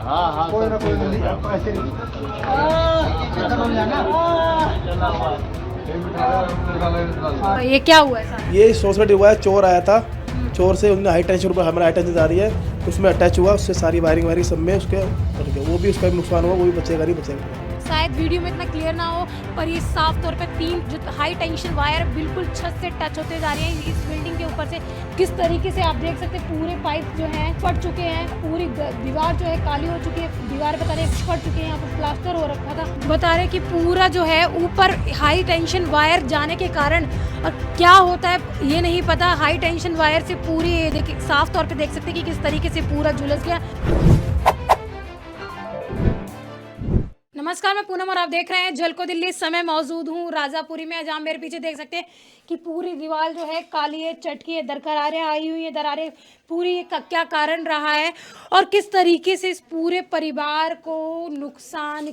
हाँ कोई ना ये क्या हुआ है सारा? ये सोसाइटी हुआ है, चोर आया था, चोर से उन्होंने हाई टेंशन पर हमारा हाई टेंशन जा रही है, उसमें अटैच हुआ, उससे सारी वायरिंग सब में उसके वो भी उसका भी नुकसान हुआ, वो भी बचेगा नहीं बचेगा। शायद वीडियो में इतना क्लियर ना हो, पर ये साफ तौर पे 3 जो हाई टेंशन वायर बिल्कुल छत से टच होते जा रहे हैं इस बिल्डिंग के ऊपर से। किस तरीके से आप देख सकते हैं, पूरे पाइप जो हैं फट चुके हैं, पूरी दीवार जो है काली हो चुकी है, दीवार बता रहे फट चुके हैं, यहाँ पर प्लास्टर हो रखा था। बता रहे कि पूरा जो है ऊपर हाई टेंशन वायर जाने के कारण और क्या होता है ये नहीं पता। हाई टेंशन वायर से पूरी देखिए साफ तौर पे देख सकते हैं कि किस तरीके से पूरा झुलस गया। नमस्कार, मैं पूनम और आप देख रहे हैं जल को दिल्ली। इस समय मौजूद हूँ राजापुरी में, जहाँ मेरे पीछे देख सकते हैं कि पूरी दीवार जो है काली है, चटकी है, दरकारें आई हुई है, दरारें पूरी क्या कारण रहा है और किस तरीके से इस पूरे परिवार को नुकसान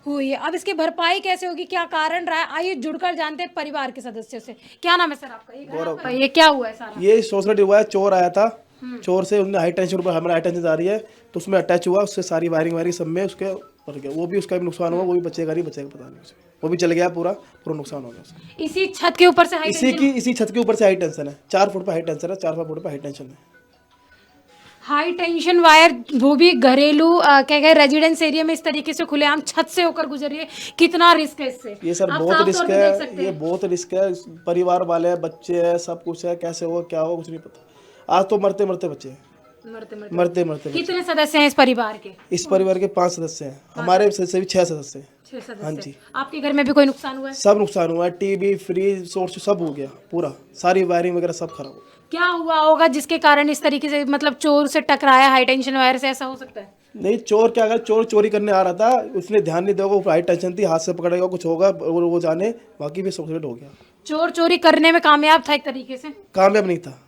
हुई है। अब इसकी भरपाई कैसे होगी, क्या कारण रहा है, आइए जुड़कर जानते हैं परिवार के सदस्यों से। क्या नाम है सर आपका? ये क्या हुआ है सारा? ये सोसाइटी हुआ है, चोर आया था, चोर से उन्होंने हाई टेंशन पर हमारा हाई टेंशन जा रही है, तो उसमें अटैच हुआ, उससे सारी वायरिंग सब में उसके वो भी उसका भी नुकसान हुआ, वो भी बचेगा नहीं बचेगा पता नहीं, वो भी चल गया, पूरा नुकसान हो गया उसका। इसी छत के ऊपर से इसी छत के ऊपर से हाई टेंशन है, 4 फुट पर हाई टेंशन है, 4 फुट पर हाई टेंशन है। हाई टेंशन वायर वो भी घरेलू क्या कहे रेजिडेंस एरिया में इस तरीके से खुलेआम छत से होकर गुजर रही है। कितना रिस्क है इससे? ये सर बहुत रिस्क है, ये बहुत रिस्क है, परिवार वाले हैं, बच्चे हैं, सब कुछ है, कैसे हो क्या हो कुछ नहीं पता। आज तो मरते मरते बच्चे हैं, मरते मरते। कितने सदस्य हैं इस परिवार के? इस परिवार के 5 सदस्य हैं, हमारे सदस्य भी 6 सदस्य हैं। 6 सदस्य। हाँ जी। आपके घर में भी कोई नुकसान हुआ है? सब नुकसान हुआ है, टीवी फ्रिज सोर्स सब हो गया, पूरा सारी वायरिंग वगैरह सब खराब हो गया। क्या हुआ होगा जिसके कारण इस तरीके से मतलब चोर से टकराया हाई टेंशन वायर से, ऐसा हो सकता है? नहीं, चोर क्या, अगर चोर चोरी करने आ रहा था उसने ध्यान नहीं दिया, हाई टेंशन थी, हाथ से पकड़ेगा कुछ होगा और वो जाने, बाकी भी सुसाइड हो गया। चोर चोरी करने में कामयाब था एक तरीके से? कामयाब नहीं था,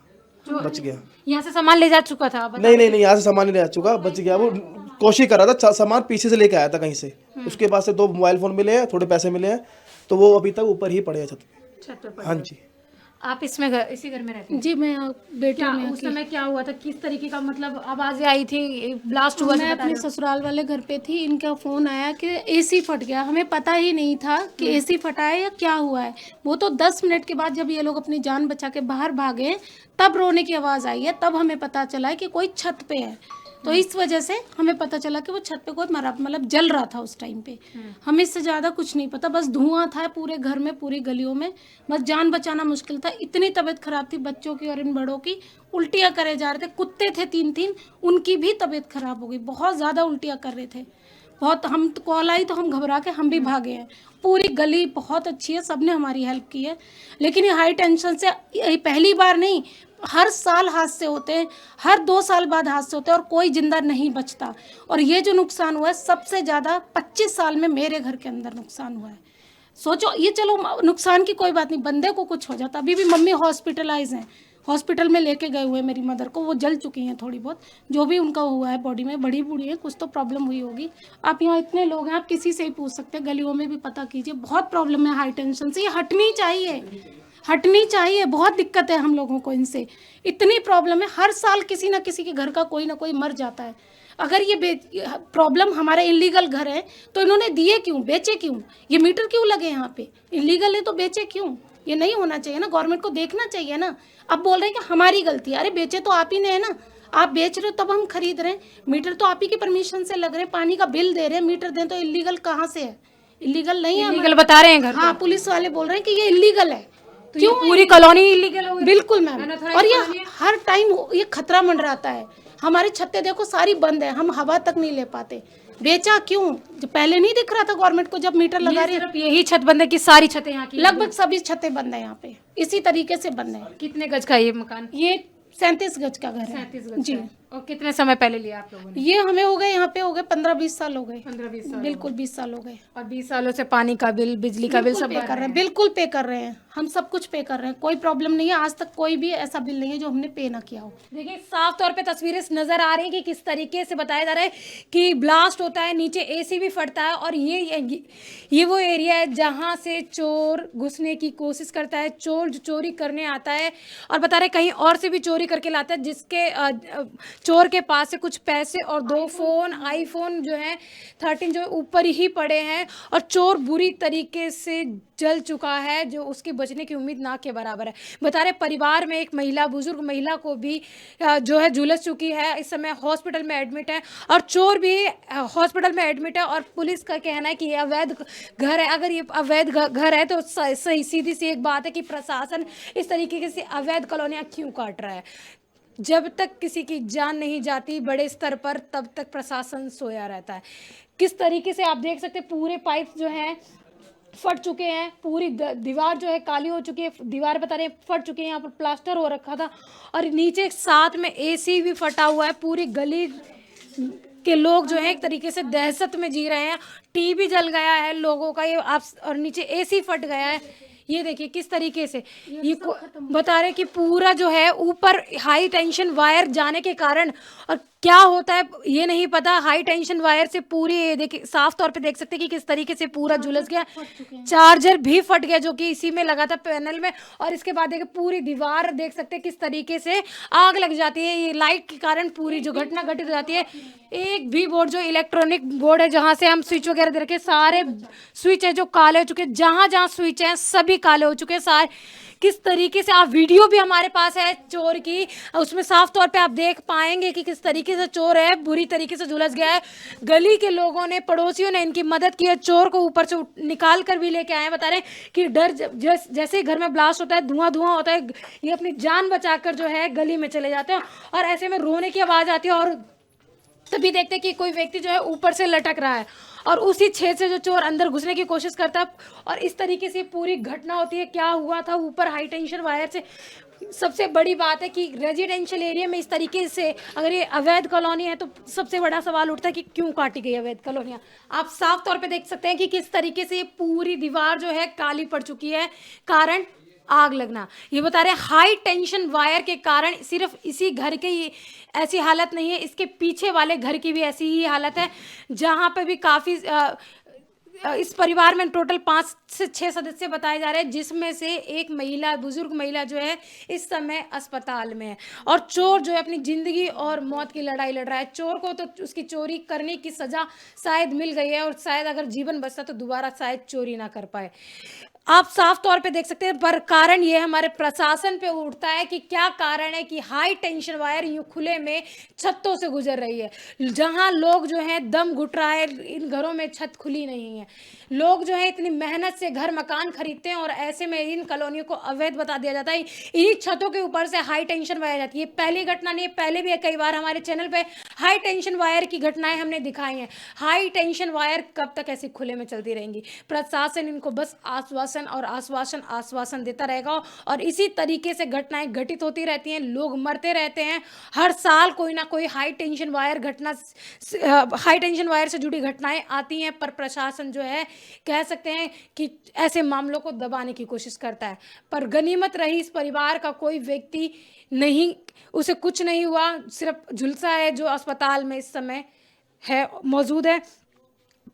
बच गया। यहाँ से सामान ले जा चुका था? नहीं, यहाँ से सामान नहीं ले जा चुका, बच गया। वो कोशिश कर रहा था, सामान पीछे से लेके आया था कहीं से, उसके पास से 2 मोबाइल फोन मिले हैं, थोड़े पैसे मिले हैं, तो वो अभी तक ऊपर ही पड़े हैं छत पे। हाँ जी। आप इसी घर में रहते हैं? जी, मैं बेटी में। उस समय क्या हुआ था, किस तरीके का मतलब आवाजें आई थी, ब्लास्ट हुआ? मैं अपने ससुराल वाले घर पे थी, इनका फोन आया कि एसी फट गया। हमें पता ही नहीं था कि एसी फटा है या क्या हुआ है। वो तो 10 मिनट के बाद जब ये लोग अपनी जान बचा के बाहर भागे तब रोने की आवाज़ आई है, तब हमें पता चला है कि कोई छत पे है। तो इस वजह से हमें पता चला कि वो छत पे कोई मतलब जल रहा था उस टाइम पे। हमें इससे ज़्यादा कुछ नहीं पता, बस धुआं था पूरे घर में, पूरी गलियों में, बस जान बचाना मुश्किल था। इतनी तबीयत खराब थी बच्चों की और इन बड़ों की, उल्टियाँ करे जा रहे थे। कुत्ते थे 3-3, उनकी भी तबीयत खराब हो गई, बहुत ज़्यादा उल्टियाँ कर रहे थे। बहुत हम कॉल आई तो हम घबरा के हम भी भागे हैं। पूरी गली बहुत अच्छी है, सबने हमारी हेल्प की है, लेकिन ये हाई टेंशन से पहली बार नहीं, हर साल हादसे होते हैं, हर 2 साल बाद हादसे होते हैं और कोई जिंदा नहीं बचता। और ये जो नुकसान हुआ है सबसे ज़्यादा 25 साल में मेरे घर के अंदर नुकसान हुआ है। सोचो, ये चलो नुकसान की कोई बात नहीं, बंदे को कुछ हो जाता। अभी भी मम्मी हॉस्पिटलाइज हैं, हॉस्पिटल में लेके गए हुए मेरी मदर को, वो जल चुकी हैं थोड़ी बहुत, जो भी उनका हुआ है बॉडी में, बड़ी बूढ़ी है, कुछ तो प्रॉब्लम हुई होगी। आप यहाँ इतने लोग हैं, आप किसी से ही पूछ सकते हैं, गलियों में भी पता कीजिए, बहुत प्रॉब्लम है हाई टेंशन से। ये हटनी चाहिए, बहुत दिक्कत है हम लोगों को इनसे, इतनी प्रॉब्लम है। हर साल किसी ना किसी के घर का कोई ना कोई मर जाता है। अगर ये प्रॉब्लम हमारे इलीगल घर है तो इन्होंने दिए क्यों, बेचे क्यों, ये मीटर क्यों लगे यहाँ पे? इलीगल है तो बेचे क्यों? ये नहीं होना चाहिए ना, गवर्नमेंट को देखना चाहिए ना। अब बोल रहे हैं कि हमारी गलती है, अरे बेचे तो आप ही ने है ना, आप बेच रहे हो तब हम खरीद रहे हैं। मीटर तो आप ही की परमिशन से लग रहे हैं, पानी का बिल दे रहे हैं, मीटर दें तो इलीगल कहाँ से है? इलीगल नहीं है, इलीगल बता रहे हैं घर। हाँ, पुलिस वाले बोल रहे हैं कि ये इलीगल है। तो क्यों पूरी कॉलोनी इलीगल हो गई? बिल्कुल मैम, और ये हर टाइम ये खतरा मंडराता है। हमारी छतें देखो सारी बंद है, हम हवा तक नहीं ले पाते। बेचा क्यों? जो पहले नहीं दिख रहा था गवर्नमेंट को जब मीटर लगा रही है? यही छत बंद है कि सारी छतें यहाँ की? लगभग सभी छतें बंद है यहाँ पे, इसी तरीके से बंद है। कितने गज का ये मकान? ये 37 गज का घर है। 37 गज जी। और कितने समय पहले लिया आप लोगों ने? ये हमें हो गए, यहाँ पे हो गए 15-20 साल हो गए। 15-20 साल बिल्कुल 20 साल हो गए। और 20 सालों से पानी का बिल, बिजली का बिल सब पे कर रहे हैं, बिल्कुल पे कर रहे हैं, हम सब कुछ पे कर रहे हैं, कोई प्रॉब्लम नहीं है। आज तक कोई भी ऐसा बिल नहीं है जो हमने पे ना किया हो। देखिए साफ तौर पे तस्वीरें नजर आ रही हैं कि किस तरीके से बताया जा रहा है कि ब्लास्ट होता है, नीचे एसी भी फटता है और ये वो एरिया है जहां से चोर घुसने की कोशिश करता है, चोर जो चोरी करने आता है और बता रहे कहीं और से भी चोरी करके लाता है, जिसके चोर के पास से कुछ पैसे और 2 फोन, आईफोन जो है 13 जो ऊपर ही पड़े हैं और चोर बुरी तरीके से जल चुका है, जो उसके बचने की उम्मीद ना के बराबर है। बता रहे परिवार में एक महिला, बुजुर्ग महिला को भी जो है झुलस चुकी है, इस समय हॉस्पिटल में एडमिट है और चोर भी हॉस्पिटल में एडमिट है। और पुलिस का कहना है कि ये अवैध घर है। अगर ये अवैध घर है तो सही सीधी सी एक बात है कि प्रशासन इस तरीके से अवैध कॉलोनियां क्यों काट रहा है। जब तक किसी की जान नहीं जाती बड़े स्तर पर, तब तक प्रशासन सोया रहता है। किस तरीके से आप देख सकते हैं पूरे पाइप जो हैं फट चुके हैं, पूरी दीवार जो है काली हो चुकी है, दीवार बता रहे हैं फट चुकी है, यहाँ पर प्लास्टर हो रखा था और नीचे साथ में एसी भी फटा हुआ है। पूरी गली के लोग जो है एक तरीके से दहशत में जी रहे हैं, टीवी जल गया है लोगों का ये आप, और नीचे एसी फट गया है। ये देखिए किस तरीके से ये बता रहे कि पूरा जो है ऊपर हाई टेंशन वायर जाने के कारण, और क्या होता है ये नहीं पता, हाई टेंशन वायर से पूरी देखिए साफ तौर पे देख सकते हैं कि किस तरीके से पूरा झुलस गया, चार्जर भी फट गया जो कि इसी में लगा था पैनल में। और इसके बाद देखिए पूरी दीवार देख सकते हैं किस तरीके से आग लग जाती है, ये लाइट के कारण पूरी जो घटना घटित हो जाती है। एक भी बोर्ड जो इलेक्ट्रॉनिक बोर्ड है जहां से हम स्विच वगैरह दे रखे, सारे स्विच है जो काले हो चुके हैं, जहां जहां स्विच है सभी काले हो चुके हैं सारे। किस तरीके से आप वीडियो भी हमारे पास है चोर की, उसमें साफ तौर पे आप देख पाएंगे कि किस तरीके से चोर है बुरी तरीके से झुलस गया है। गली के लोगों ने, पड़ोसियों ने इनकी मदद की है, चोर को ऊपर से निकाल कर भी लेके आए हैं। बता रहे हैं कि डर जैसे ही घर में ब्लास्ट होता है, धुआं धुआं होता है, ये अपनी जान बचाकर जो है गली में चले जाते हैं और ऐसे में रोने की आवाज़ आती है और तभी देखते हैं कि कोई व्यक्ति जो है ऊपर से लटक रहा है और उसी छेद से जो चोर अंदर घुसने की कोशिश करता है और इस तरीके से पूरी घटना होती है। क्या हुआ था ऊपर हाई टेंशन वायर से, सबसे बड़ी बात है कि रेजिडेंशियल एरिया में इस तरीके से अगर ये अवैध कॉलोनी है तो सबसे बड़ा सवाल उठता है कि क्यों काटी गई अवैध कॉलोनियाँ। आप साफ तौर पे देख सकते हैं कि किस तरीके से ये पूरी दीवार जो है काली पड़ चुकी है, कारण आग लगना। ये बता रहे हैं हाई टेंशन वायर के कारण सिर्फ इसी घर के ही ऐसी हालत नहीं है, इसके पीछे वाले घर की भी ऐसी ही हालत है, जहाँ पे भी काफ़ी इस परिवार में टोटल 5 से 6 सदस्य बताए जा रहे हैं, जिसमें से एक महिला, बुजुर्ग महिला जो है इस समय अस्पताल में है और चोर जो है अपनी जिंदगी और मौत की लड़ाई लड़ रहा है। चोर को तो उसकी चोरी करने की सजा शायद मिल गई है और शायद अगर जीवन बचता तो दोबारा शायद चोरी ना कर पाए। आप साफ तौर पे देख सकते हैं, पर कारण ये हमारे प्रशासन पे उठता है कि क्या कारण है कि हाई टेंशन वायर यूं खुले में छतों से गुजर रही है, जहां लोग जो हैं दम घुट रहा है, इन घरों में छत खुली नहीं है। लोग जो है इतनी मेहनत से घर मकान खरीदते हैं और ऐसे में इन कॉलोनियों को अवैध बता दिया जाता है, इन्हीं छतों के ऊपर से हाई टेंशन वायर जाती है। पहली घटना नहीं है, पहले भी कई बार हमारे चैनल पे हाई टेंशन वायर की घटनाएं हमने दिखाई हैं। हाई टेंशन वायर कब तक ऐसे खुले में चलती रहेंगी? प्रशासन इनको बस आश्वासन और आश्वासन देता रहेगा और इसी तरीके से घटनाएं घटित होती रहती हैं, लोग मरते रहते हैं। हर साल कोई ना कोई हाई टेंशन वायर से जुड़ी घटनाएं आती हैं, पर प्रशासन जो है कह सकते हैं कि ऐसे मामलों को दबाने की कोशिश करता है। पर गनीमत रही इस परिवार का कोई व्यक्ति नहीं, उसे कुछ नहीं हुआ, सिर्फ झुलसा है जो अस्पताल में इस समय है मौजूद है।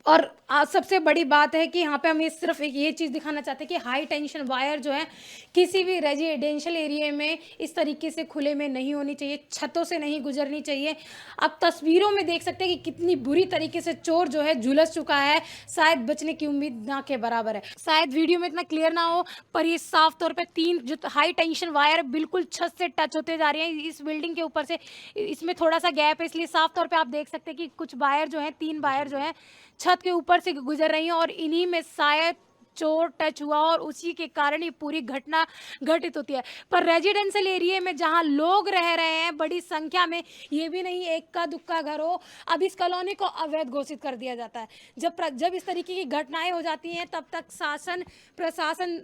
और सबसे बड़ी बात है कि यहाँ पे हम ये सिर्फ एक ये चीज़ दिखाना चाहते हैं कि हाई टेंशन वायर जो है किसी भी रेजिडेंशियल एरिया में इस तरीके से खुले में नहीं होनी चाहिए, छतों से नहीं गुजरनी चाहिए। आप तस्वीरों में देख सकते हैं कि कितनी बुरी तरीके से चोर जो है झुलस चुका है, शायद बचने की उम्मीद ना के बराबर है। शायद वीडियो में इतना क्लियर ना हो, पर ये साफ तौर पर 3 जो हाई टेंशन वायर बिल्कुल छत से टच होते जा रही हैं इस बिल्डिंग के ऊपर से। इसमें थोड़ा सा गैप है, इसलिए साफ तौर पर आप देख सकते हैं कि कुछ वायर जो है, 3 वायर जो है छत के ऊपर से गुजर रही हैं और इन्हीं में शायद चोर टच हुआ और उसी के कारण ये पूरी घटना घटित होती है। पर रेजिडेंशियल एरिया में जहां लोग रह रहे हैं बड़ी संख्या में, ये भी नहीं एक का दुक्का घर हो, अब इस कॉलोनी को अवैध घोषित कर दिया जाता है। जब इस तरीके की घटनाएं हो जाती हैं तब तक प्रशासन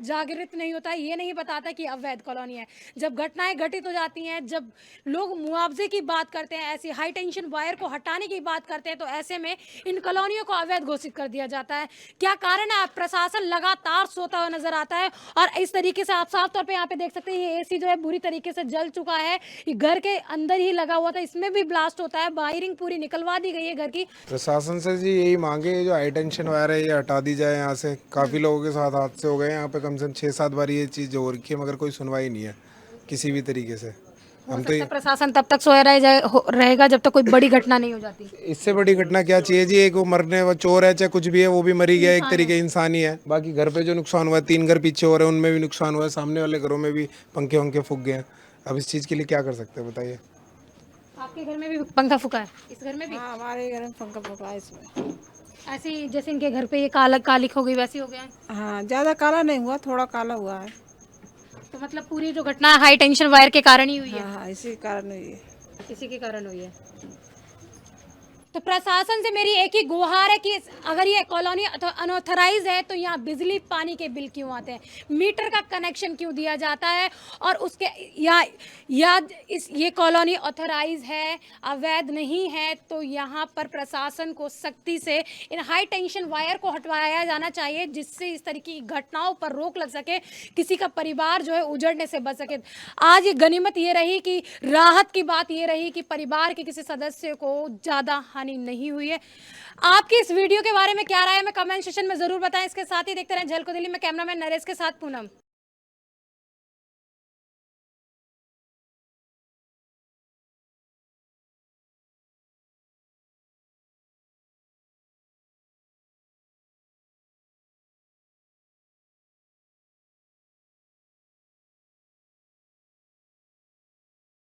जागृत नहीं होता है, ये नहीं बताता कि अवैध कॉलोनी है। जब घटनाएं घटित हो जाती हैं, जब लोग मुआवजे की बात करते हैं, ऐसी हाई टेंशन वायर को हटाने की बात करते हैं, तो ऐसे में इन कॉलोनियों को अवैध घोषित कर दिया जाता है। क्या कारण है? प्रशासन लगातार सोता हुआ नजर आता है और इस तरीके से आप साफ तौर पे यहाँ पे देख सकते हैं ये एसी जो है बुरी तरीके से जल चुका है। ये घर के अंदर ही लगा हुआ था, इसमें भी ब्लास्ट होता है, वायरिंग पूरी निकलवा दी गई है घर की। प्रशासन से जी यही मांगे, ये जो हाई टेंशन वायर है ये हटा दी जाए यहाँ से। काफ़ी लोगों के साथ हादसे हो गए यहाँ पे, कम से कम 6-7 बार ये चीज़ हो रखी है, मगर कोई सुनवाई नहीं है किसी भी तरीके से। हम तो प्रशासन तब तक सोया रहेगा जब तक कोई बड़ी घटना नहीं हो जाती। इससे बड़ी घटना क्या चाहिए जी? एक वो मरने वो चोर है चाहे कुछ भी है, वो भी मरी गया, एक तरीके इंसान ही है। बाकी घर पे जो नुकसान हुआ है, 3 घर पीछे हो रहे हैं उनमें भी नुकसान हुआ है, सामने वाले घरों में भी पंखे वंखे फूक गए हैं। अब इस चीज़ के लिए क्या कर सकते हैं बताइए? आपके घर में भी पंखा फूका है? इस घर में भी? हाँ, हमारे घर में पंखा फूका है इसमें। ऐसे ही जैसे इनके घर पे ये कालिक हो गई वैसी हो गया है? हाँ, ज़्यादा काला नहीं हुआ, थोड़ा काला हुआ है। तो मतलब पूरी जो घटना हाई टेंशन वायर के कारण ही हुई है? हाँ, इसी कारण हुई है। इसी के कारण हुई है। तो प्रशासन से मेरी एक ही गुहार है कि अगर ये कॉलोनी अनऑथराइज है तो यहाँ बिजली पानी के बिल क्यों आते हैं, मीटर का कनेक्शन क्यों दिया जाता है, और उसके ये कॉलोनी ऑथराइज है, अवैध नहीं है, तो यहाँ पर प्रशासन को सख्ती से इन हाई टेंशन वायर को हटवाया जाना चाहिए, जिससे इस तरीके की घटनाओं पर रोक लग सके, किसी का परिवार जो है उजड़ने से बच सके। आज ये गनीमत ये रही कि राहत की बात ये रही कि परिवार के किसी सदस्य को ज़्यादा हानि नहीं हुई है। आपकी इस वीडियो के बारे में क्या राय है, मैं कमेंट सेक्शन में जरूर बताएं। इसके साथ ही देखते रहें झलको दिल्ली में कैमरामैन नरेश के साथ पूनम।